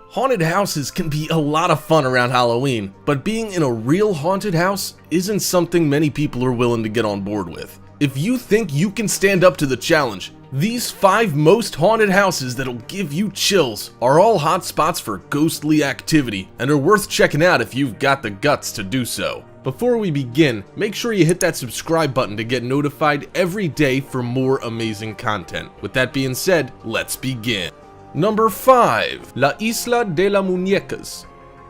Haunted houses can be a lot of fun around Halloween, but being in a real haunted house isn't something many people are willing to get on board with. If you think you can stand up to the challenge, these 5 most haunted houses that'll give you chills are all hot spots for ghostly activity and are worth checking out if you've got the guts to do so. Before we begin, make sure you hit that subscribe button to get notified every day for more amazing content. With that being said, let's begin. Number 5. La Isla de las Muñecas.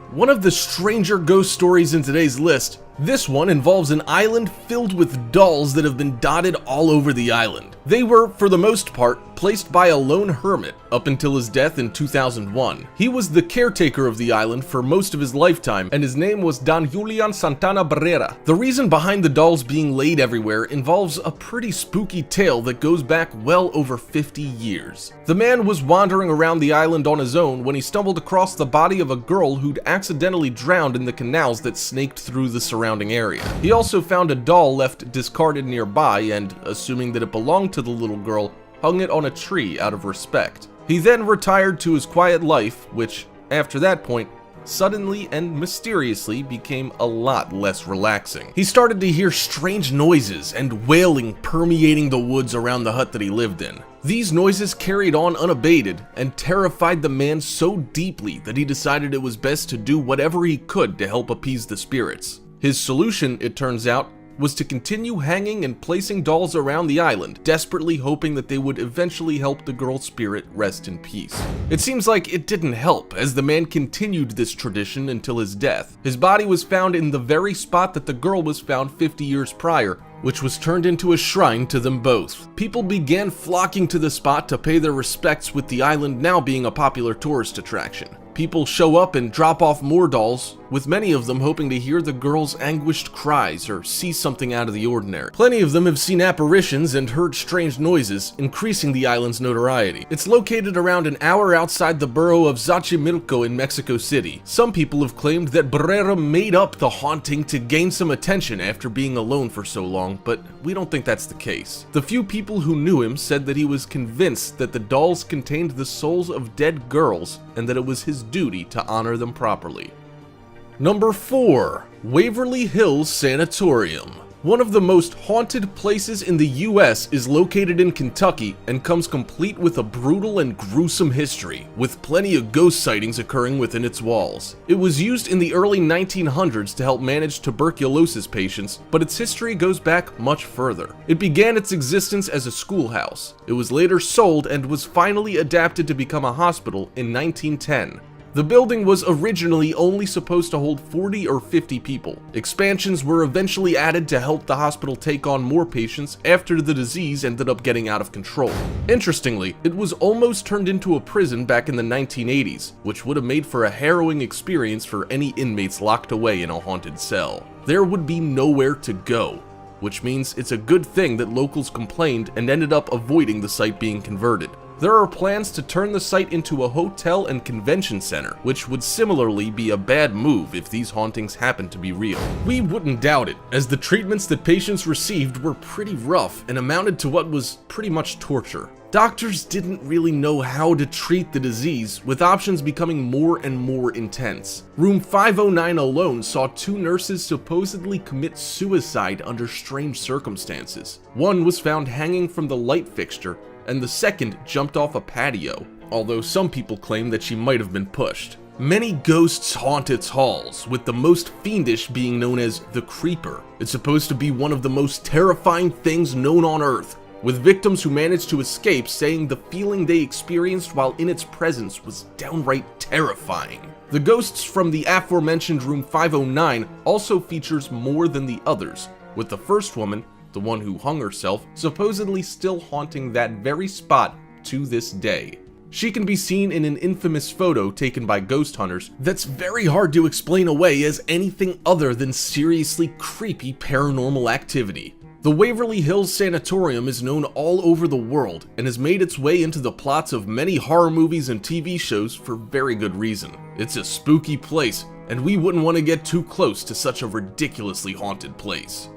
One of the stranger ghost stories in today's list, this one involves an island filled with dolls that have been dotted all over the island. They were, for the most part, placed by a lone hermit up until his death in 2001. He was the caretaker of the island for most of his lifetime, and his name was Don Julian Santana Barrera. The reason behind the dolls being laid everywhere involves a pretty spooky tale that goes back well over 50 years. The man was wandering around the island on his own when he stumbled across the body of a girl who'd accidentally drowned in the canals that snaked through the surrounding area. He also found a doll left discarded nearby and, assuming that it belonged to the little girl, hung it on a tree out of respect. He then retired to his quiet life, which, after that point, suddenly and mysteriously became a lot less relaxing. He started to hear strange noises and wailing permeating the woods around the hut that he lived in. These noises carried on unabated and terrified the man so deeply that he decided it was best to do whatever he could to help appease the spirits. His solution, it turns out, was to continue hanging and placing dolls around the island, desperately hoping that they would eventually help the girl's spirit rest in peace. It seems like it didn't help, as the man continued this tradition until his death. His body was found in the very spot that the girl was found 50 years prior, which was turned into a shrine to them both. People began flocking to the spot to pay their respects, with the island now being a popular tourist attraction. People show up and drop off more dolls, with many of them hoping to hear the girl's anguished cries or see something out of the ordinary. Plenty of them have seen apparitions and heard strange noises, increasing the island's notoriety. It's located around an hour outside the borough of Xochimilco in Mexico City. Some people have claimed that Barrera made up the haunting to gain some attention after being alone for so long, but we don't think that's the case. The few people who knew him said that he was convinced that the dolls contained the souls of dead girls and that it was his duty to honor them properly. Number 4. Waverly Hills Sanatorium. One of the most haunted places in the US is located in Kentucky and comes complete with a brutal and gruesome history, with plenty of ghost sightings occurring within its walls. It was used in the early 1900s to help manage tuberculosis patients, but its history goes back much further. It began its existence as a schoolhouse. It was later sold and was finally adapted to become a hospital in 1910. The building was originally only supposed to hold 40 or 50 people. Expansions were eventually added to help the hospital take on more patients after the disease ended up getting out of control. Interestingly, it was almost turned into a prison back in the 1980s, which would have made for a harrowing experience for any inmates locked away in a haunted cell. There would be nowhere to go, which means it's a good thing that locals complained and ended up avoiding the site being converted. There are plans to turn the site into a hotel and convention center, which would similarly be a bad move if these hauntings happen to be real. We wouldn't doubt it, as the treatments that patients received were pretty rough and amounted to what was pretty much torture. Doctors didn't really know how to treat the disease, with options becoming more and more intense. Room 509 alone saw 2 nurses supposedly commit suicide under strange circumstances. One was found hanging from the light fixture, and the second jumped off a patio, although some people claim that she might have been pushed. Many ghosts haunt its halls, with the most fiendish being known as the Creeper. It's supposed to be one of the most terrifying things known on Earth, with victims who managed to escape saying the feeling they experienced while in its presence was downright terrifying. The ghosts from the aforementioned room 509 also features more than the others, with the first woman, the one who hung herself, supposedly still haunting that very spot to this day. She can be seen in an infamous photo taken by ghost hunters that's very hard to explain away as anything other than seriously creepy paranormal activity. The Waverly Hills Sanatorium is known all over the world and has made its way into the plots of many horror movies and TV shows for very good reason. It's a spooky place, and we wouldn't want to get too close to such a ridiculously haunted place.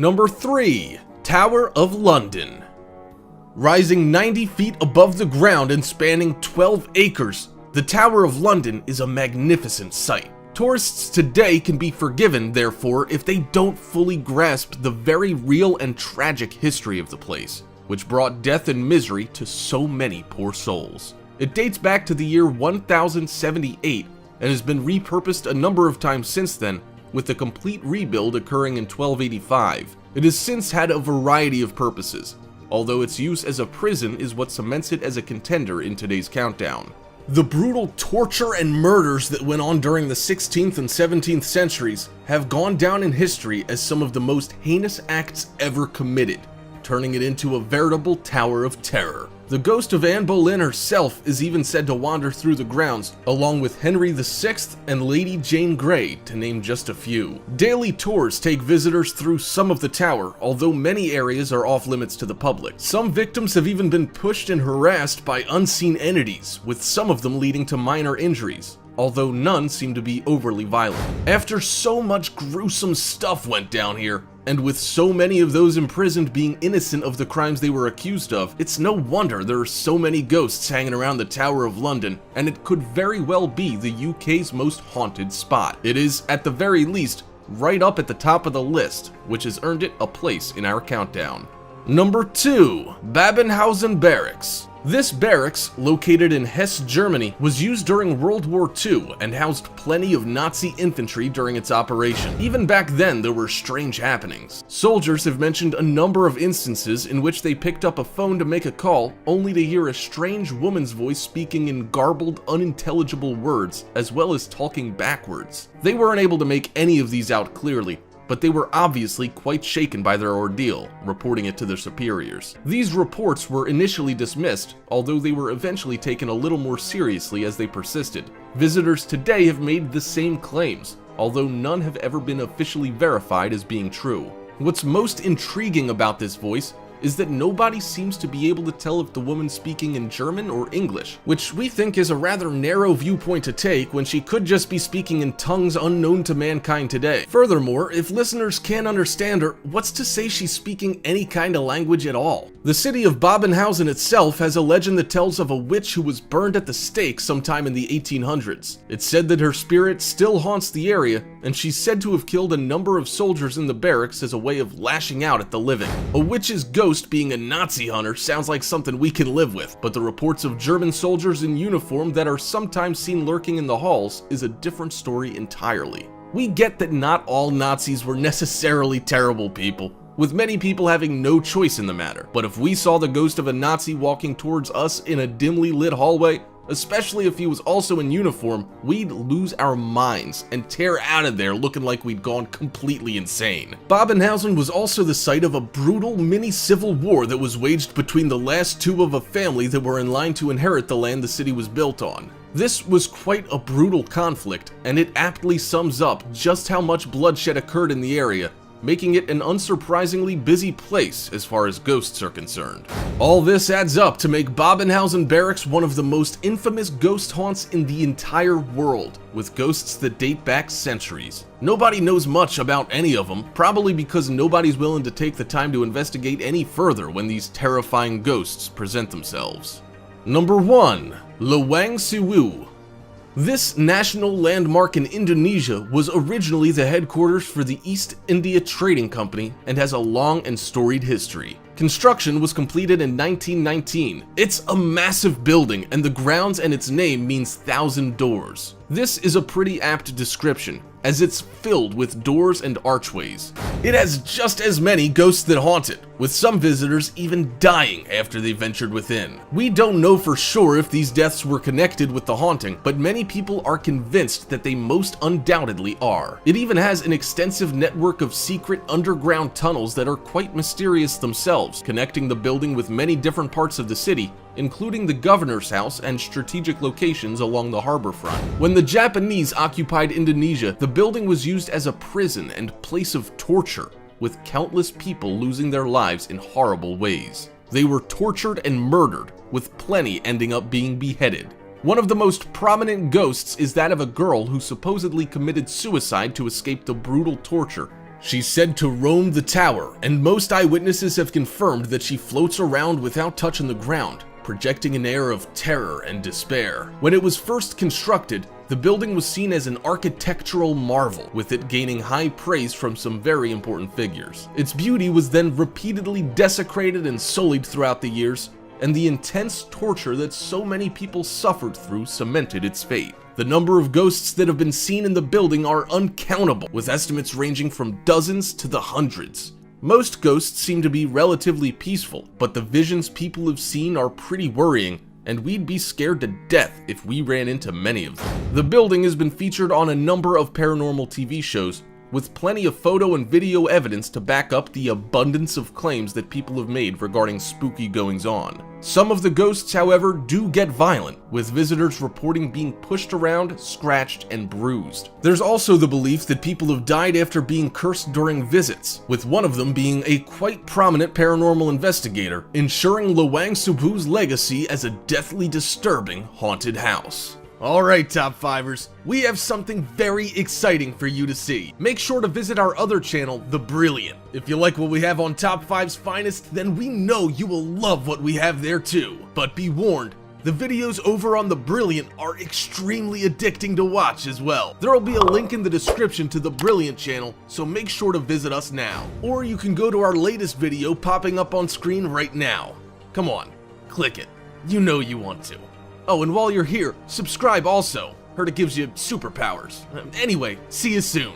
Number 3. Tower of London. Rising 90 feet above the ground and spanning 12 acres, the Tower of London is a magnificent sight. Tourists today can be forgiven, therefore, if they don't fully grasp the very real and tragic history of the place, which brought death and misery to so many poor souls. It dates back to the year 1078 and has been repurposed a number of times since then, with a complete rebuild occurring in 1285. It has since had a variety of purposes, although its use as a prison is what cements it as a contender in today's countdown. The brutal torture and murders that went on during the 16th and 17th centuries have gone down in history as some of the most heinous acts ever committed, turning it into a veritable tower of terror. The ghost of Anne Boleyn herself is even said to wander through the grounds, along with Henry VI and Lady Jane Grey, to name just a few. Daily tours take visitors through some of the tower, although many areas are off limits to the public. Some victims have even been pushed and harassed by unseen entities, with some of them leading to minor injuries, although none seem to be overly violent. After so much gruesome stuff went down here, and with so many of those imprisoned being innocent of the crimes they were accused of, it's no wonder there are so many ghosts hanging around the Tower of London, and it could very well be the UK's most haunted spot. It is, at the very least, right up at the top of the list, which has earned it a place in our countdown. Number 2. Babenhausen Barracks. This barracks, located in Hesse, Germany, was used during World War II and housed plenty of Nazi infantry during its operation. Even back then, there were strange happenings. Soldiers have mentioned a number of instances in which they picked up a phone to make a call, only to hear a strange woman's voice speaking in garbled, unintelligible words, as well as talking backwards. They weren't able to make any of these out clearly, but they were obviously quite shaken by their ordeal, reporting it to their superiors. These reports were initially dismissed, although they were eventually taken a little more seriously as they persisted. Visitors today have made the same claims, although none have ever been officially verified as being true. What's most intriguing about this voice is that nobody seems to be able to tell if the woman's speaking in German or English, which we think is a rather narrow viewpoint to take when she could just be speaking in tongues unknown to mankind today. Furthermore, if listeners can't understand her, what's to say she's speaking any kind of language at all? The city of Babenhausen itself has a legend that tells of a witch who was burned at the stake sometime in the 1800s. It's said that her spirit still haunts the area, and she's said to have killed a number of soldiers in the barracks as a way of lashing out at the living. A witch's ghost being a Nazi hunter sounds like something we can live with, but the reports of German soldiers in uniform that are sometimes seen lurking in the halls is a different story entirely. We get that not all Nazis were necessarily terrible people, with many people having no choice in the matter, but if we saw the ghost of a Nazi walking towards us in a dimly lit hallway, especially if he was also in uniform, we'd lose our minds and tear out of there looking like we'd gone completely insane. Babenhausen was also the site of a brutal mini-civil war that was waged between the last two of a family that were in line to inherit the land the city was built on. This was quite a brutal conflict, and it aptly sums up just how much bloodshed occurred in the area, making it an unsurprisingly busy place as far as ghosts are concerned. All this adds up to make Babenhausen Barracks one of the most infamous ghost haunts in the entire world, with ghosts that date back centuries. Nobody knows much about any of them, probably because nobody's willing to take the time to investigate any further when these terrifying ghosts present themselves. Number 1. Lawang Sewu. This national landmark in Indonesia was originally the headquarters for the East India Trading Company and has a long and storied history. Construction was completed in 1919. It's a massive building, and the grounds and its name means 1,000 doors. This is a pretty apt description, as it's filled with doors and archways. It has just as many ghosts that haunt it, with some visitors even dying after they ventured within. We don't know for sure if these deaths were connected with the haunting, but many people are convinced that they most undoubtedly are. It even has an extensive network of secret underground tunnels that are quite mysterious themselves, connecting the building with many different parts of the city, including the governor's house and strategic locations along the harbor front. When the Japanese occupied Indonesia, the building was used as a prison and place of torture, with countless people losing their lives in horrible ways. They were tortured and murdered, with plenty ending up being beheaded. One of the most prominent ghosts is that of a girl who supposedly committed suicide to escape the brutal torture, She's said to roam the tower, and most eyewitnesses have confirmed that she floats around without touching the ground, projecting an air of terror and despair. When it was first constructed, the building was seen as an architectural marvel, with it gaining high praise from some very important figures. Its beauty was then repeatedly desecrated and sullied throughout the years, and the intense torture that so many people suffered through cemented its fate. The number of ghosts that have been seen in the building are uncountable, with estimates ranging from dozens to the hundreds. Most ghosts seem to be relatively peaceful, but the visions people have seen are pretty worrying, and we'd be scared to death if we ran into many of them. The building has been featured on a number of paranormal TV shows, with plenty of photo and video evidence to back up the abundance of claims that people have made regarding spooky goings-on. Some of the ghosts, however, do get violent, with visitors reporting being pushed around, scratched, and bruised. There's also the belief that people have died after being cursed during visits, with one of them being a quite prominent paranormal investigator, ensuring Luang Subu's legacy as a deathly disturbing haunted house. Alright, Top 5ers, we have something very exciting for you to see. Make sure to visit our other channel, The Brilliant. If you like what we have on Top 5's Finest, then we know you will love what we have there too. But be warned, the videos over on The Brilliant are extremely addicting to watch as well. There will be a link in the description to The Brilliant channel, so make sure to visit us now. Or you can go to our latest video popping up on screen right now. Come on, click it. You know you want to. Oh, and while you're here, subscribe also. Heard it gives you superpowers. Anyway, see you soon.